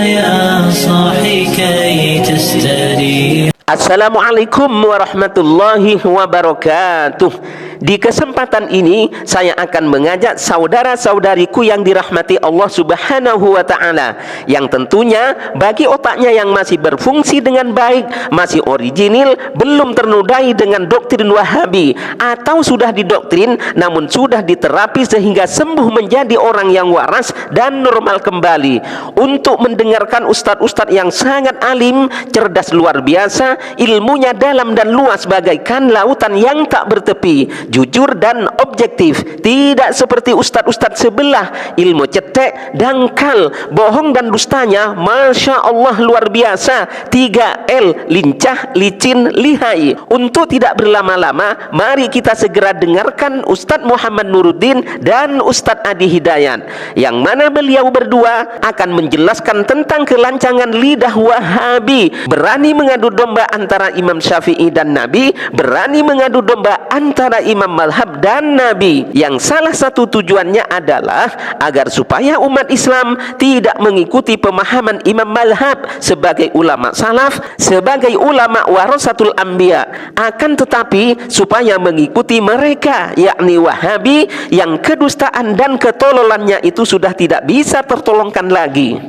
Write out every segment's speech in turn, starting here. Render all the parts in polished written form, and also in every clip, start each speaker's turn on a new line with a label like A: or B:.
A: يا صاحي كي تستريح.
B: Assalamualaikum warahmatullahi wabarakatuh. Di kesempatan ini saya akan mengajak saudara-saudariku yang dirahmati Allah Subhanahu wa taala, yang tentunya bagi otaknya yang masih berfungsi dengan baik, masih original, belum ternodai dengan doktrin Wahabi, atau sudah didoktrin namun sudah diterapi sehingga sembuh menjadi orang yang waras dan normal kembali, untuk mendengarkan ustadz-ustadz yang sangat alim, cerdas luar biasa, ilmunya dalam dan luas bagaikan lautan yang tak bertepi, jujur dan objektif, tidak seperti ustadz-ustadz sebelah, ilmu cetek, dangkal, bohong dan dustanya Masya Allah luar biasa. 3L, lincah, licin, lihai. Untuk tidak berlama-lama, mari kita segera dengarkan Ustadz Muhammad Nuruddin dan Ustadz Adi Hidayat, yang mana beliau berdua akan menjelaskan tentang kelancangan lidah Wahabi, berani mengadu domba antara Imam Syafi'i dan Nabi, berani mengadu domba antara Imam Mazhab dan Nabi, yang salah satu tujuannya adalah agar supaya umat Islam tidak mengikuti pemahaman Imam Mazhab sebagai ulama salaf, sebagai ulama warasatul anbiya, akan tetapi supaya mengikuti mereka, yakni Wahabi, yang kedustaan dan ketololannya itu sudah tidak bisa tertolongkan lagi.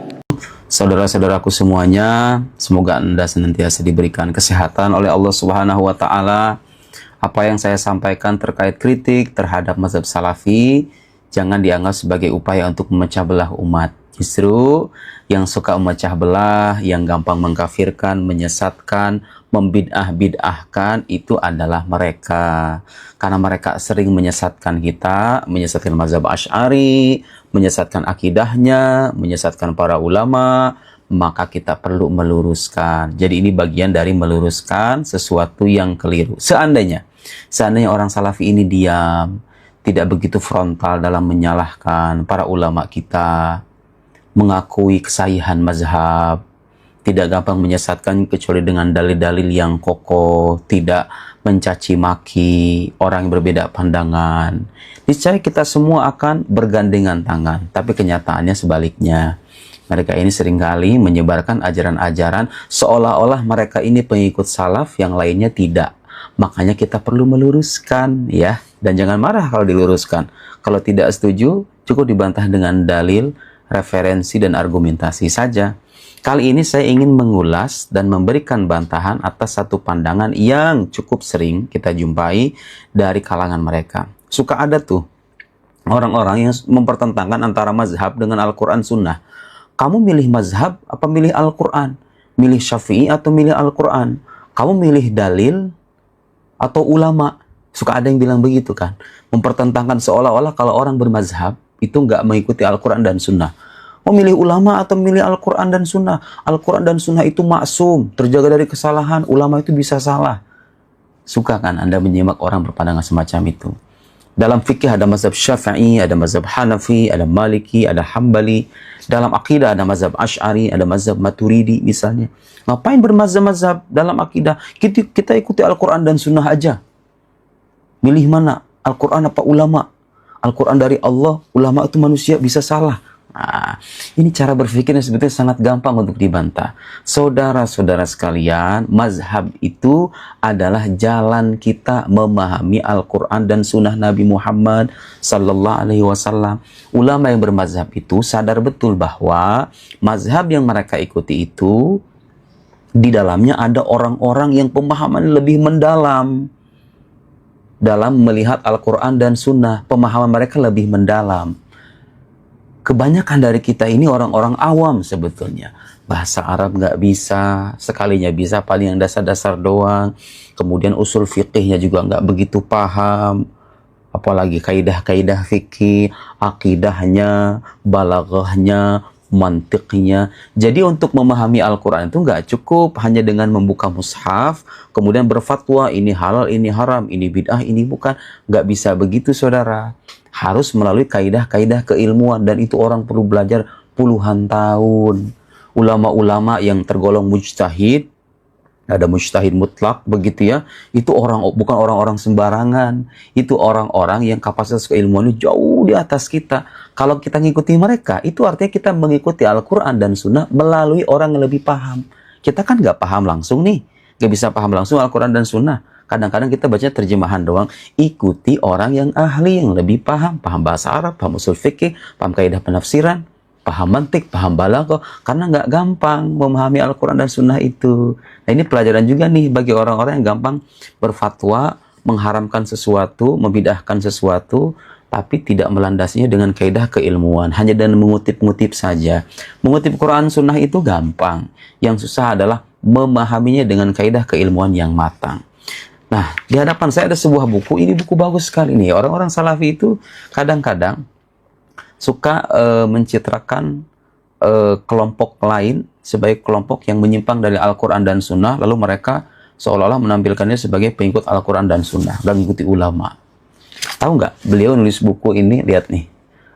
C: Saudara-saudaraku semuanya, semoga Anda senantiasa diberikan kesehatan oleh Allah Subhanahu wa taala. Apa yang saya sampaikan terkait kritik terhadap mazhab Salafi jangan dianggap sebagai upaya untuk memecah belah umat. Justru yang suka memecah belah, yang gampang mengkafirkan, menyesatkan, membid'ah-bid'ahkan itu adalah mereka. Karena mereka sering menyesatkan kita, menyesatkan mazhab Asy'ari, menyesatkan akidahnya, menyesatkan para ulama, maka kita perlu meluruskan. Jadi ini bagian dari meluruskan sesuatu yang keliru. Seandainya orang Salafi ini diam, tidak begitu frontal dalam menyalahkan para ulama kita, mengakui kesahihan mazhab, tidak gampang menyesatkan kecuali dengan dalil-dalil yang kokoh, tidak mencaci maki orang yang berbeda pandangan, niscaya kita semua akan bergandengan tangan. Tapi kenyataannya sebaliknya. Mereka ini seringkali menyebarkan ajaran-ajaran seolah-olah mereka ini pengikut salaf, yang lainnya tidak. Makanya kita perlu meluruskan, ya. Dan jangan marah kalau diluruskan. Kalau tidak setuju, cukup dibantah dengan dalil, referensi, dan argumentasi saja. Kali ini saya ingin mengulas dan memberikan bantahan atas satu pandangan yang cukup sering kita jumpai dari kalangan mereka. Suka ada tuh orang-orang yang mempertentangkan antara mazhab dengan Al-Quran Sunnah. Kamu milih mazhab apa milih Al-Quran? Milih Syafi'i atau milih Al-Quran? Kamu milih dalil atau ulama? Suka ada yang bilang begitu kan. Mempertentangkan seolah-olah kalau orang bermazhab itu nggak mengikuti Al-Quran dan Sunnah. Mau milih ulama atau milih Al-Quran dan Sunnah? Al-Quran dan Sunnah itu maksum, terjaga dari kesalahan. Ulama itu bisa salah. Suka kan Anda menyimak orang berpandangan semacam itu? Dalam fikih ada mazhab Syafi'i, ada mazhab Hanafi, ada Maliki, ada Hambali. Dalam akidah ada mazhab Asy'ari, ada mazhab Maturidi misalnya. Ngapain bermazhab-mazhab dalam akidah? Kita ikuti Al-Quran dan Sunnah aja. Milih mana? Al-Quran apa ulama? Al-Quran dari Allah, ulama itu manusia, bisa salah. Nah, ini cara berpikirnya sebetulnya sangat gampang untuk dibantah. Saudara-saudara sekalian, mazhab itu adalah jalan kita memahami Al-Quran dan Sunnah Nabi Muhammad Sallallahu Alaihi Wasallam. Ulama yang bermazhab itu sadar betul bahwa mazhab yang mereka ikuti itu di dalamnya ada orang-orang yang pemahaman lebih mendalam dalam melihat Al-Quran dan Sunnah. Pemahaman mereka lebih mendalam. Kebanyakan dari kita ini orang-orang awam sebetulnya. Bahasa Arab nggak bisa, sekalinya bisa paling yang dasar-dasar doang. Kemudian usul fikihnya juga nggak begitu paham. Apalagi kaidah-kaidah fikih, akidahnya, balaghahnya, mantiknya. Jadi untuk memahami Al-Quran itu nggak cukup hanya dengan membuka mushaf, kemudian berfatwa ini halal, ini haram, ini bid'ah, ini bukan. Nggak bisa begitu saudara. Harus melalui kaidah-kaidah keilmuan, dan itu orang perlu belajar puluhan tahun. Ulama-ulama yang tergolong mujtahid ada mujtahid mutlak begitu ya. Itu bukan orang-orang sembarangan. Itu orang-orang yang kapasitas keilmuannya jauh di atas kita. Kalau kita ngikuti mereka, itu artinya kita mengikuti Al-Quran dan Sunnah melalui orang yang lebih paham. Kita kan nggak paham langsung nih, nggak bisa paham langsung Al-Quran dan Sunnah. Kadang-kadang kita baca terjemahan doang. Ikuti orang yang ahli, yang lebih paham bahasa Arab, paham usul fikih, paham kaidah penafsiran, paham mantik, paham balaghah, karena nggak gampang memahami Al-Quran dan Sunnah itu. Nah, ini pelajaran juga nih bagi orang-orang yang gampang berfatwa, mengharamkan sesuatu, membidahkan sesuatu, tapi tidak melandasinya dengan kaidah keilmuan, hanya dengan mengutip-ngutip saja. Mengutip Quran Sunnah itu gampang, yang susah adalah memahaminya dengan kaidah keilmuan yang matang. Nah, di hadapan saya ada sebuah buku, ini buku bagus sekali nih. Orang-orang Salafi itu kadang-kadang suka mencitrakan kelompok lain sebagai kelompok yang menyimpang dari Al-Quran dan Sunnah, lalu mereka seolah-olah menampilkannya sebagai pengikut Al-Quran dan Sunnah, dan mengikuti ulama. Tahu nggak? Beliau nulis buku ini, lihat nih.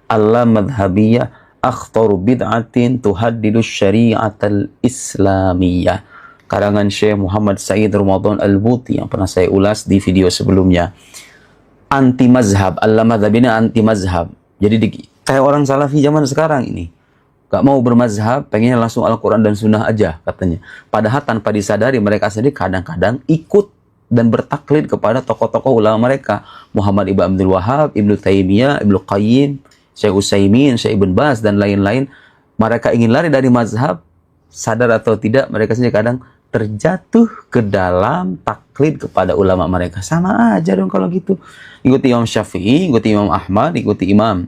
C: Al-Madhabiyah akhtaru bid'atin tuhaddidu syari'atal islamiyah. Karangan Syekh Muhammad Said Ramadan Al-Buti yang pernah saya ulas di video sebelumnya. Anti mazhab, Al-Madhabiyah anti mazhab. Jadi kayak orang Salafi zaman sekarang ini, gak mau bermazhab, pengennya langsung Al-Quran dan Sunnah aja katanya. Padahal tanpa disadari mereka sendiri kadang-kadang ikut dan bertaklid kepada tokoh-tokoh ulama mereka. Muhammad Ibn Abdul Wahab, Ibnu Taimiyah, Ibnu Qayyim, Syekh Utsaimin, Syekh Ibn Baz, dan lain-lain. Mereka ingin lari dari mazhab, sadar atau tidak, mereka sendiri kadang terjatuh ke dalam taklid kepada ulama mereka. Sama aja dong kalau gitu. Ikuti Imam Syafi'i, ikuti Imam Ahmad, ikuti Imam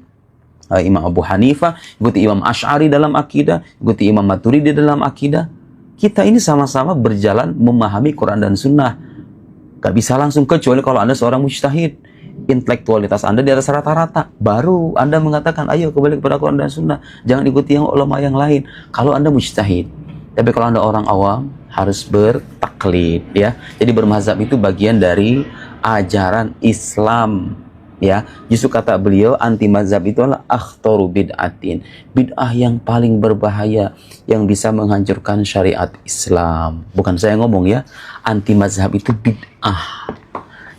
C: Abu Hanifah, ikuti Imam Asy'ari dalam akidah, ikuti Imam Maturidi dalam akidah. Kita ini sama-sama berjalan memahami Quran dan Sunnah. Gak bisa langsung, kecuali kalau Anda seorang mujtahid, intelektualitas Anda di atas rata-rata, baru Anda mengatakan ayo kembali kepada Quran dan Sunnah, jangan ikuti yang ulama yang lain kalau Anda mujtahid. Tapi kalau Anda orang awam, harus bertaklid ya. Jadi bermazhab itu bagian dari ajaran Islam ya. Justru kata beliau, anti mazhab itu adalah akhtaru bid'atin, bid'ah yang paling berbahaya, yang bisa menghancurkan syariat Islam. Bukan saya ngomong ya, anti mazhab itu bid'ah,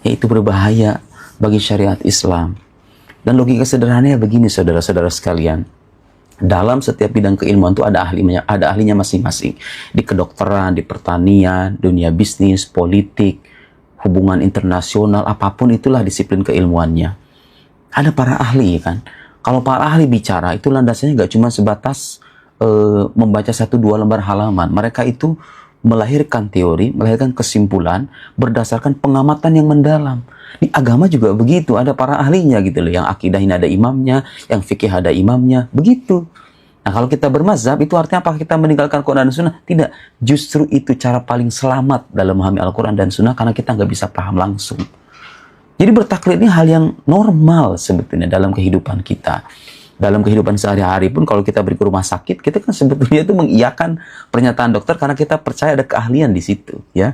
C: yaitu berbahaya bagi syariat Islam. Dan logika sederhananya begini, saudara-saudara sekalian. Dalam setiap bidang keilmuan itu ada ahlinya masing-masing. Di kedokteran, di pertanian, dunia bisnis, politik, hubungan internasional, apapun itulah disiplin keilmuannya. Ada para ahli kan. Kalau para ahli bicara itu landasannya nggak cuma sebatas membaca 1-2 lembar halaman. Mereka itu melahirkan teori, melahirkan kesimpulan berdasarkan pengamatan yang mendalam. Di agama juga begitu, ada para ahlinya gitu loh. Yang akidah ini ada imamnya, yang fikih ada imamnya, begitu. Nah, kalau kita bermazhab itu artinya apa? Kita meninggalkan Quran dan Sunnah? Tidak. Justru itu cara paling selamat dalam memahami Al-Quran dan Sunnah, karena kita nggak bisa paham langsung. Jadi bertaklid ini hal yang normal sebetulnya dalam kehidupan kita. Dalam kehidupan sehari-hari pun kalau kita pergi ke rumah sakit, kita kan sebetulnya itu mengiyakan pernyataan dokter karena kita percaya ada keahlian di situ, ya.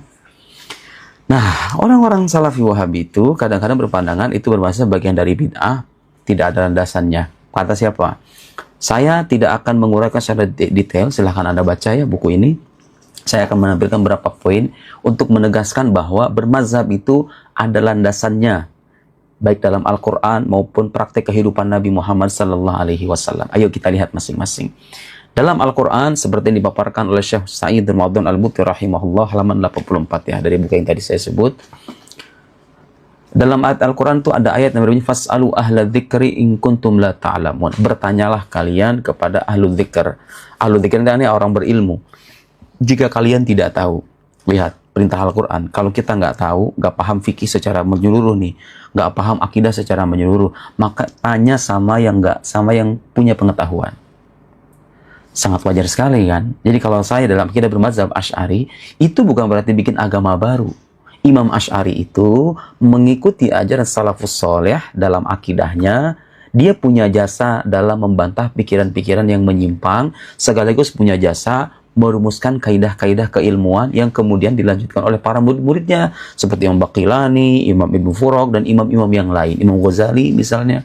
C: Nah, orang-orang Salafi Wahabi itu kadang-kadang berpandangan itu bermasa bagian dari bid'ah, tidak ada landasannya. Kata siapa? Saya tidak akan menguraikan secara detail, silahkan Anda baca ya buku ini. Saya akan menampilkan beberapa poin untuk menegaskan bahwa bermazhab itu ada landasannya, baik dalam Al-Quran maupun praktek kehidupan Nabi Muhammad SAW. Ayo kita lihat masing-masing. Dalam Al-Quran, seperti yang dipaparkan oleh Syekh Said Ramadan Al-Buti rahimahullah, halaman 84 ya, dari buku yang tadi saya sebut. Dalam ayat Al-Quran itu ada ayat yang berbunyi, Fas'alu ahla dzikri in kuntum la ta'lamun. Bertanyalah kalian kepada ahlu dzikr. Ahlu dzikr ini orang berilmu. Jika kalian tidak tahu. Lihat, perintah Al-Quran. Kalau kita nggak tahu, nggak paham fikih secara menyeluruh nih, nggak paham akidah secara menyeluruh, maka tanya sama yang punya pengetahuan. Sangat wajar sekali kan. Jadi kalau saya dalam akidah bermazhab Asy'ari, itu bukan berarti bikin agama baru. Imam Asy'ari itu mengikuti ajaran salafus soleh dalam akidahnya. Dia punya jasa dalam membantah pikiran-pikiran yang menyimpang, sekaligus punya jasa merumuskan kaidah-kaidah keilmuan yang kemudian dilanjutkan oleh para murid-muridnya, seperti Imam Baqilani, Imam Ibnu Furaq, dan imam-imam yang lain, Imam Ghazali misalnya.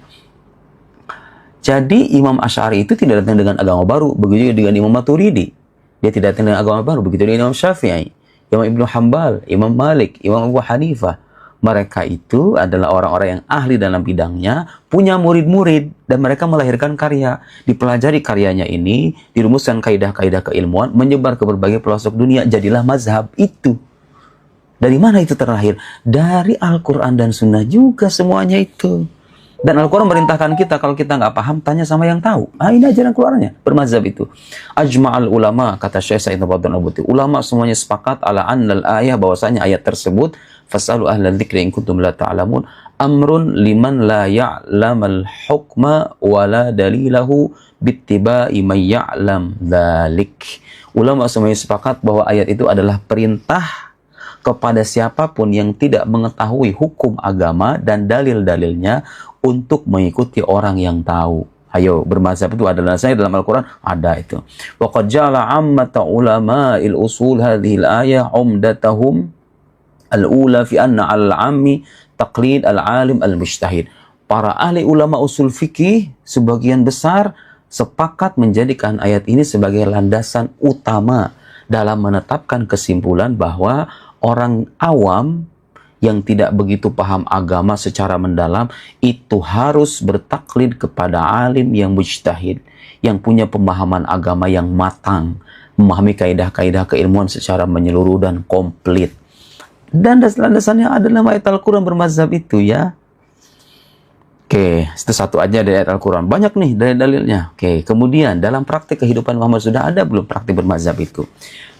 C: Jadi Imam Asy'ari itu tidak datang dengan agama baru, begitu juga dengan Imam Maturidi. Dia tidak datang dengan agama baru, begitu dengan Imam Syafi'i. Imam Ibnu Hambal, Imam Malik, Imam Abu Hanifah. Mereka itu adalah orang-orang yang ahli dalam bidangnya, punya murid-murid, dan mereka melahirkan karya. Dipelajari karyanya ini, dirumuskan kaidah-kaidah keilmuan, menyebar ke berbagai pelosok dunia, jadilah mazhab itu. Dari mana itu terlahir? Dari Al-Quran dan Sunnah juga semuanya itu. Dan Al-Quran merintahkan kita, kalau kita nggak paham, tanya sama yang tahu. Ini ajaran keluarnya, bermazhab itu. Ajma'al ulama, kata Syekh Sa'id Nabawudin Al-Buti. Ulama semuanya sepakat ala annal ayah, bahwasanya ayat tersebut, fas'alu ahlal dzikri in kuntum la ta'lamun, amrun liman la ya'lamal hukma wa la dalilahu bittiba'i man ya'lam dzalik. Ulama semuanya sepakat bahwa ayat itu adalah perintah kepada siapapun yang tidak mengetahui hukum agama dan dalil-dalilnya untuk mengikuti orang yang tahu. Ayo, bermazhab itu adalah saya dalam Al-Quran ada itu. Wa qad ja'ala 'ammata ulama'il usul hadhihi al-ayah 'umdatahum al-ula fi anna al-'ammi taqlid al-'alim al-mujtahid. Para ahli ulama usul fikih sebagian besar sepakat menjadikan ayat ini sebagai landasan utama dalam menetapkan kesimpulan bahwa orang awam yang tidak begitu paham agama secara mendalam itu harus bertaklid kepada alim yang mujtahid, yang punya pemahaman agama yang matang, memahami kaidah-kaidah keilmuan secara menyeluruh dan komplit. Dan landasannya adalah ayat Al-Quran bermazhab itu ya. Oke, itu satu aja dari ayat Al-Quran. Banyak nih dari dalilnya. Oke, kemudian dalam praktik kehidupan Muhammad sudah ada belum praktik bermazhab itu?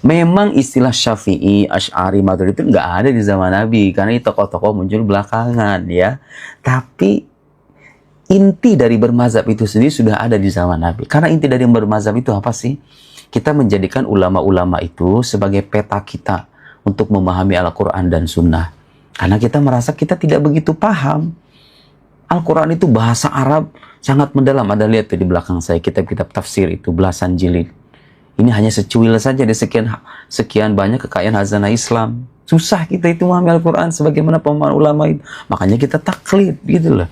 C: Memang istilah Syafi'i, Asy'ari, Maturidi itu nggak ada di zaman Nabi. Karena tokoh-tokoh muncul belakangan ya. Tapi inti dari bermazhab itu sendiri sudah ada di zaman Nabi. Karena inti dari bermazhab itu apa sih? Kita menjadikan ulama-ulama itu sebagai peta kita untuk memahami Al-Quran dan Sunnah. Karena kita merasa kita tidak begitu paham. Al-Quran itu bahasa Arab sangat mendalam. Ada lihat tuh di belakang saya kitab-kitab tafsir itu belasan jilid. Ini hanya secuil saja di sekian banyak kekayaan hazanah Islam. Susah kita itu memahami Al-Quran sebagaimana pemahaman ulama itu. Makanya kita taklid gitu loh.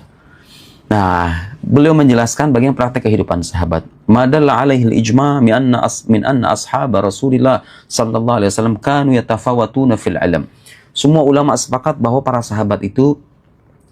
C: Nah, beliau menjelaskan bagian praktek kehidupan sahabat. Madalla alaihi al-ijma' min anna ashab Rasulillah sallallahu alaihi wasallam kanu yatafawatuna fil ilm. Semua ulama sepakat bahwa para sahabat itu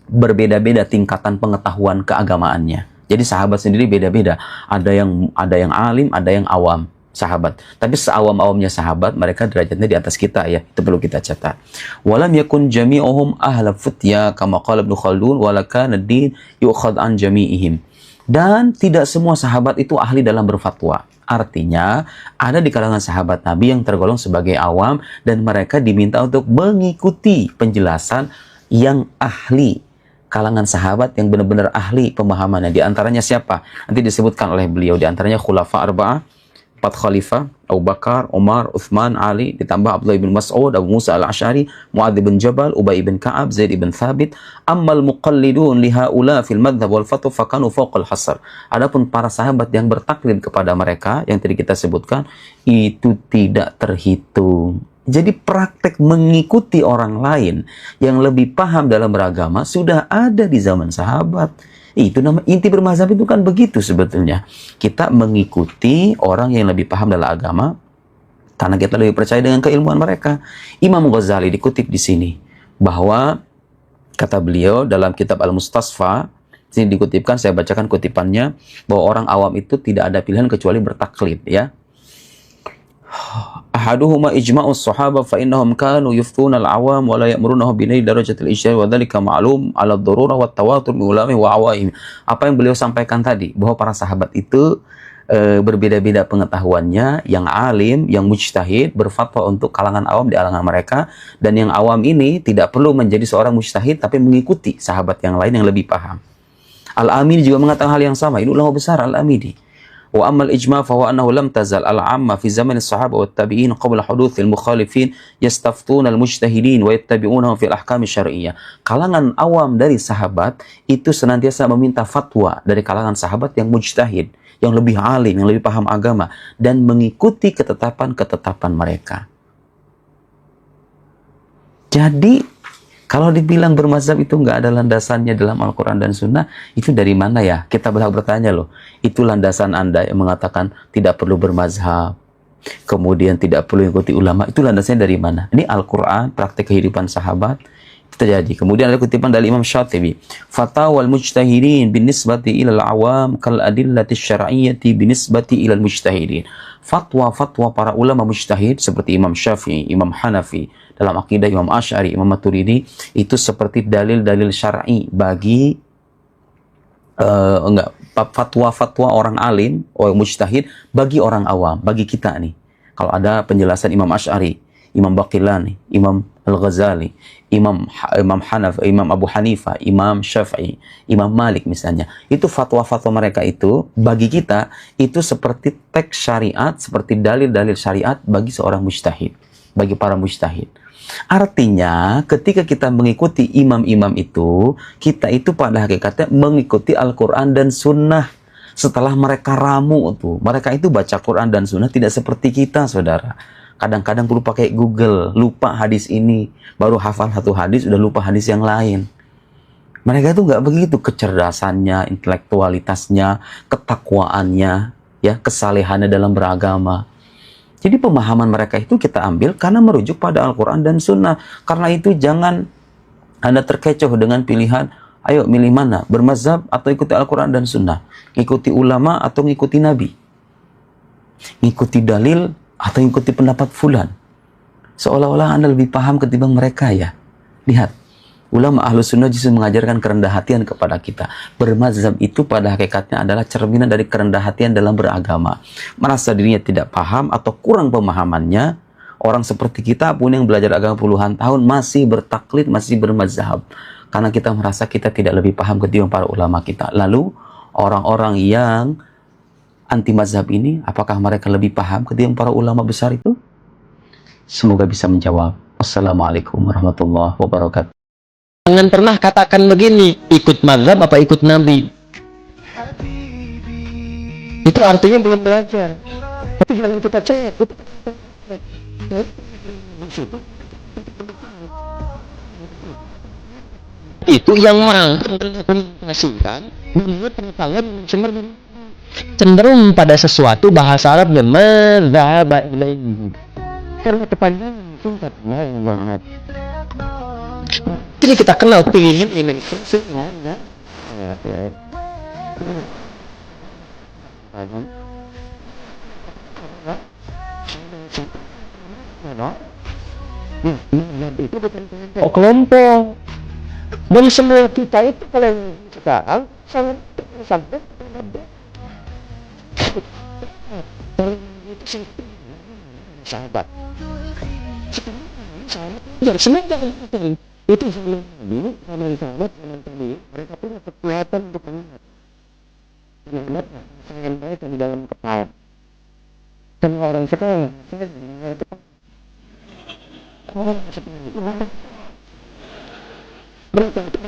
C: berbeda-beda tingkatan pengetahuan keagamaannya. Jadi sahabat sendiri beda-beda. Ada yang alim, ada yang awam sahabat. Tapi seawam-awamnya sahabat, mereka derajatnya di atas kita ya. Itu perlu kita catat. Walam yakun jami'uhum ahla futya kama qala Ibnu Khaldun wala kana ad-din yu'khadh an jami'ihim. Dan tidak semua sahabat itu ahli dalam berfatwa. Artinya, ada di kalangan sahabat Nabi yang tergolong sebagai awam dan mereka diminta untuk mengikuti penjelasan yang ahli, kalangan sahabat yang benar-benar ahli pemahamannya. Di antaranya siapa? Nanti disebutkan oleh beliau. Di antaranya Khulafa Arba'ah, 4 khalifah, Abu Bakar, Umar, Uthman, Ali, ditambah Abdullah bin Mas'ud, Abu Musa al-Asy'ari, Mu'adz bin Jabal, Ubay bin Ka'ab, Zaid bin Thabit. Ammal muqallidun lihaula fil madhhab wal fatwa fakanu fawqal hasr. Adapun para sahabat yang bertaklid kepada mereka yang tadi kita sebutkan itu tidak terhitung. Jadi praktek mengikuti orang lain yang lebih paham dalam beragama sudah ada di zaman sahabat. Itu nama inti bermazhab itu kan begitu sebetulnya. Kita mengikuti orang yang lebih paham dalam agama karena kita lebih percaya dengan keilmuan mereka. Imam Ghazali dikutip di sini bahwa kata beliau dalam kitab Al-Mustasfa, sini dikutipkan, saya bacakan kutipannya, bahwa orang awam itu tidak ada pilihan kecuali bertaklid ya. Ahaduhuma ijma'us sahaba fa innahum kanu yuftuna al-awam wa la ya'murunahu bi darajatil ijtihad wa dhalika ma'lum 'ala ad-darurah wa tawatur min ulama wa awaim. Apa yang beliau sampaikan tadi bahwa para sahabat itu berbeda-beda pengetahuannya, yang alim, yang mujtahid berfatwa untuk kalangan awam di kalangan mereka, dan yang awam ini tidak perlu menjadi seorang mujtahid tapi mengikuti sahabat yang lain yang lebih paham. Al-Amidi juga mengatakan hal yang sama. Ini ulama besar Al-Amidi. Wa ammal ijma' fa huwa annahu lam tazal al-'amma fi zaman as-sahaba wat tabi'in qabla huduth al-mukhalifin yastaftuna al-mujtahidin wa yattabi'unahum fi al-ahkam asy-syar'iyyah. Kalangan awam dari sahabat itu senantiasa meminta fatwa dari kalangan sahabat yang mujtahid, yang lebih alim, yang lebih paham agama dan mengikuti ketetapan-ketetapan mereka. Jadi kalau dibilang bermazhab itu nggak ada landasannya dalam Al-Quran dan Sunnah, itu dari mana ya? Kita berhak bertanya loh. Itu landasan Anda yang mengatakan tidak perlu bermazhab. kemudian tidak perlu ikuti ulama, itu landasannya dari mana? Ini Al-Quran, praktek kehidupan sahabat, itu terjadi. Kemudian ada kutipan dari Imam Syatibi, fatawal mujtahidin binisbati ilal awam kal adillati syar'iyyati binisbati ilal mujtahidin. Fatwa-fatwa para ulama mujtahid seperti Imam Syafi'i, Imam Hanafi, dalam akidah Imam Asy'ari, Imam Maturidi, itu seperti dalil-dalil syar'i bagi fatwa-fatwa orang alim, orang mujtahid bagi orang awam, bagi kita nih. Kalau ada penjelasan Imam Asy'ari, Imam Baqillani, Imam Al-Ghazali, Imam Hanafi, Imam Abu Hanifah, Imam Syafi'i, Imam Malik misalnya, itu fatwa-fatwa mereka itu bagi kita itu seperti teks syariat, seperti dalil-dalil syariat bagi seorang mujtahid, bagi para mujtahid. Artinya ketika kita mengikuti imam-imam itu, kita itu pada hakikatnya mengikuti Al-Quran dan Sunnah. Setelah mereka ramu tuh, mereka itu baca Quran dan Sunnah tidak seperti kita, saudara. Kadang-kadang perlu pakai Google, lupa hadis ini, baru hafal satu hadis udah lupa hadis yang lain. Mereka itu nggak begitu, kecerdasannya, intelektualitasnya, ketakwaannya, ya, kesalehannya dalam beragama. Jadi pemahaman mereka itu kita ambil karena merujuk pada Al-Quran dan Sunnah. Karena itu jangan Anda terkecoh dengan pilihan, ayo milih mana, bermazhab atau ikuti Al-Quran dan Sunnah, ikuti ulama atau ikuti Nabi, ikuti dalil atau ikuti pendapat fulan. Seolah-olah Anda lebih paham ketimbang mereka, ya. Lihat, ulama Ahlus Sunnah justru mengajarkan kerendah hatian kepada kita. Bermazhab itu pada hakikatnya adalah cerminan dari kerendah hatian dalam beragama. Merasa dirinya tidak paham atau kurang pemahamannya, orang seperti kita pun yang belajar agama puluhan tahun masih bertaklid, masih bermazhab. Karena kita merasa kita tidak lebih paham ketimbang para ulama kita. Lalu, orang-orang yang anti mazhab ini, apakah mereka lebih paham ketimbang para ulama besar itu? Semoga bisa menjawab. Wassalamualaikum warahmatullahi wabarakatuh.
D: Jangan pernah katakan begini, ikut mazhab apa ikut Nabi. Itu artinya belum belajar. Tapi jangan kita cek. Itu yang menghasilkan menurut pengetahuan cenderung pada sesuatu bahasa Arab dan mazhab ilaihi. Karena kepanjangan singkat banget. Jadi kita kenal pilihan ini sebenarnya. Itu bukan kelompok. Dan semua kita itu kalau sekarang sangat sampai itu sih sahabat. Jadi sebenarnya itu sebelum dulu sama sahabat yang tadi mereka punya kekuatan untuk mengingat sangat baik di dalam kepala. Dan orang sekarang saya itu orang seperti itu mereka itu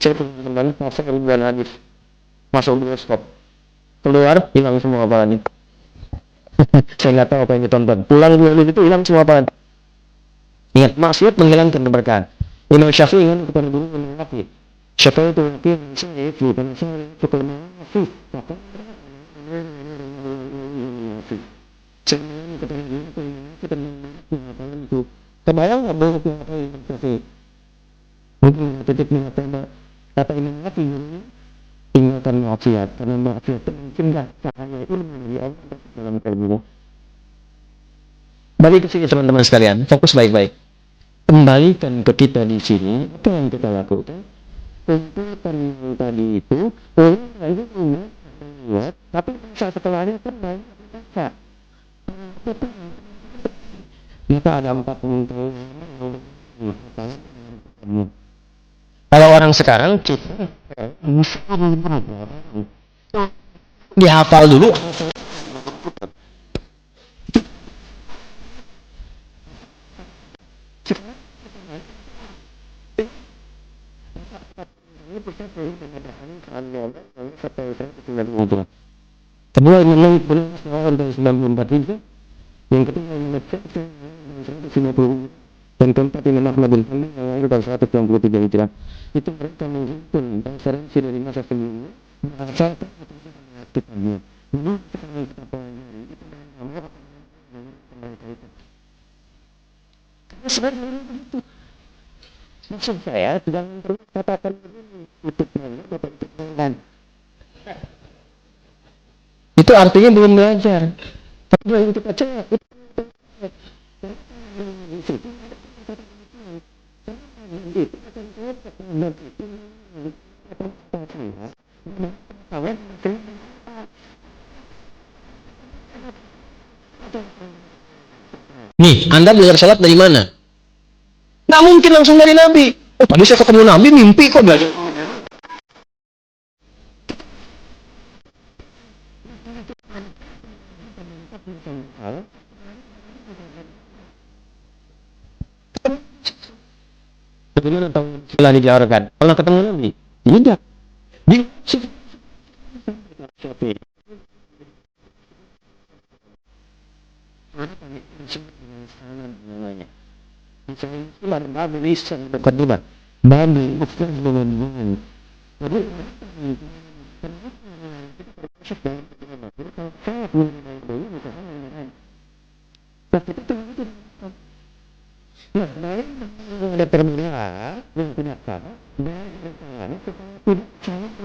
D: saya teman masuk ke bulan hadis, masuk bioskop, keluar hilang semua apaan itu. Saya nggak tahu apa yang ditonton. Pulang dulu itu hilang semua apaan. Ingat, maksiat menghilangkan keberkahan. Imam Syafi'i kan kepada guru menolak. Syafi'i itu laki saya bukan saya cukup menolak. Kebayang nggak bahwa apa yang Syafi'i? Mungkin titik mengatakan kata Imam Syafi'i tinggalkan maksiat karena maksiat itu mencegah cahaya ilmu dari Allah dalam kalbu. Balik ke sini teman-teman sekalian, fokus baik-baik. Kembalikan ke kita di sini apa yang kita lakukan. Kumpulkan yang tadi itu, lagi buat, tapi setelahnya kan banyak baca. Kita ada 40 tahun. Kalau orang sekarang kita dihafal dulu. Kedua memang belum tahun 94 itu, yang ketiga mengecek 150, dan keempat Imam Ahmad bin Hanbal yang lahir tahun 163 Hijrah. Itu mereka menghimpun referensi dari masa sebelumnya, bahasa kita sebenarnya itu maksud saya jangan terus katakan begini itu artinya belum belajar. Tapi yang kita cek nih, Anda belajar salat dari mana? Nggak mungkin langsung dari Nabi. Oh, tadi saya ketemu Nabi, mimpi kok belajar. Bagaimana tahu setelah dijarkan? Pernah ketemu Nabi? Tidak. Di namanya. Misalnya babi lisan mukadimah. Babi bukan dengan. Jadi ada terminal yang tidak salah dan tidak salah.